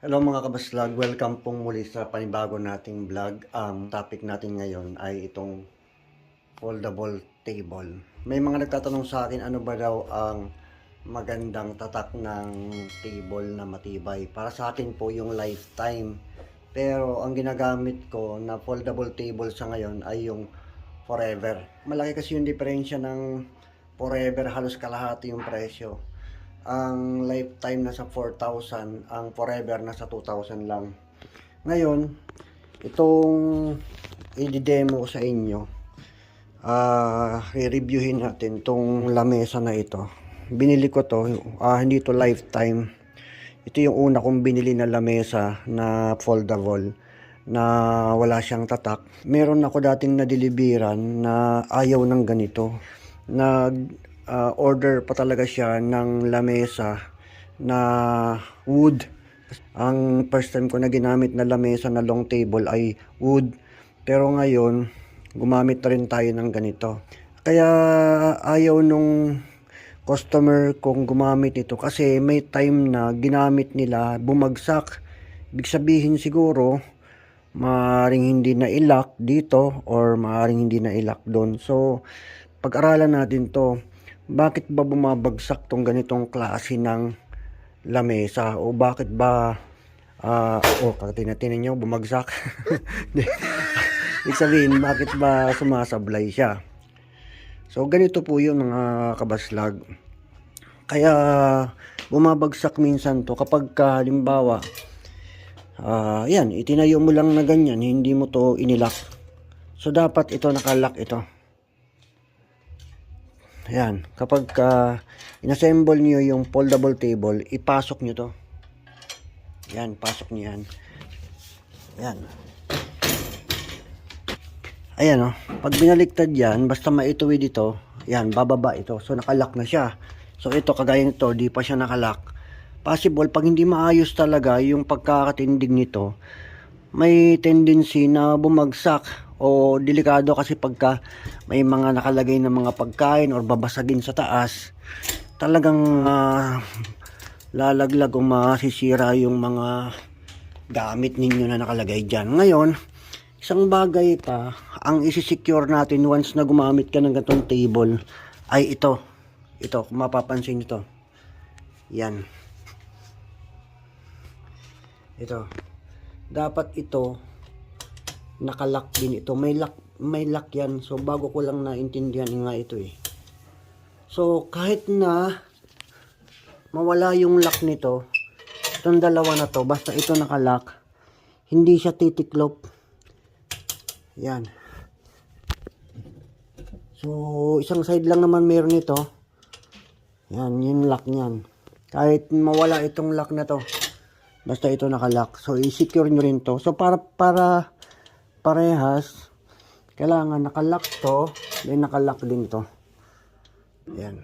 Hello mga kabaslag, welcome pong muli sa panibago nating vlog. Ang topic natin ngayon ay itong foldable table. May mga nagtatanong sa akin ano ba daw ang magandang tatak ng table na matibay. Para sa akin po yung lifetime. Pero ang ginagamit ko na foldable table sa ngayon ay yung forever. Malaki kasi yung diferensya ng forever, halos kalahati yung presyo. Ang lifetime nasa 4,000, ang forever nasa 2,000 lang. Ngayon, itong i-demo ko sa inyo, re-reviewin natin itong lamesa na ito. Binili ko to, hindi to lifetime. Ito yung una kong binili na lamesa na foldable na wala siyang tatak. Meron ako dating na-deliveran na ayaw ng ganito. Order pa talaga siya ng lamesa na wood. Ang first time ko na ginamit na lamesa na long table ay wood. Pero ngayon, gumamit na rin tayo ng ganito. Kaya ayaw nung customer kong gumamit ito kasi may time na ginamit nila, bumagsak. Ibig sabihin siguro, maaaring hindi na i-lock dito or maaaring hindi na i-lock doon. So, pag-aralan natin to. Bakit ba bumabagsak tong ganitong klase ng lamesa? O bakit ba tinatin nyo bumagsak? Ibig sabihin, bakit ba sumasablay siya? So ganito po yun mga kabaslag. Kaya bumabagsak minsan to kapag halimbawa yan, itinayo mo lang na ganyan, hindi mo to inilock. So dapat ito nakalock ito. Ayan, kapag inassemble nyo yung foldable table, ipasok nyo to. Ayan, pasok nyo yan. Ayan. Ayan o, pag binaliktad yan, basta maituwid ito, ayan, bababa ito. So, nakalock na siya. So, ito, kagaya nito, di pa siya nakalock. Possible, pag hindi maayos talaga yung pagkakatindig nito, may tendency na bumagsak. O delikado kasi pagka may mga nakalagay na mga pagkain or babasagin sa taas, talagang lalaglag o masisira yung mga gamit ninyo na nakalagay dyan. Ngayon, isang bagay pa, ang isi-secure natin once na gumamit ka ng ganitong table ay ito. Ito, kung mapapansin nyo. Yan. Ito. Dapat ito nakalock din ito. May lock yan. So bago ko lang naintindihan nga ito eh. So kahit na mawala yung lock nito, itong dalawa na to, basta ito nakalock, hindi siya titiklop. Yan. So isang side lang naman meron ito. Yan, yung lock niyan. Kahit mawala itong lock na to, basta ito nakalock. So i-secure nyo rin to. So para parehas, kailangan nakalock to, then nakalock din to. Ayan.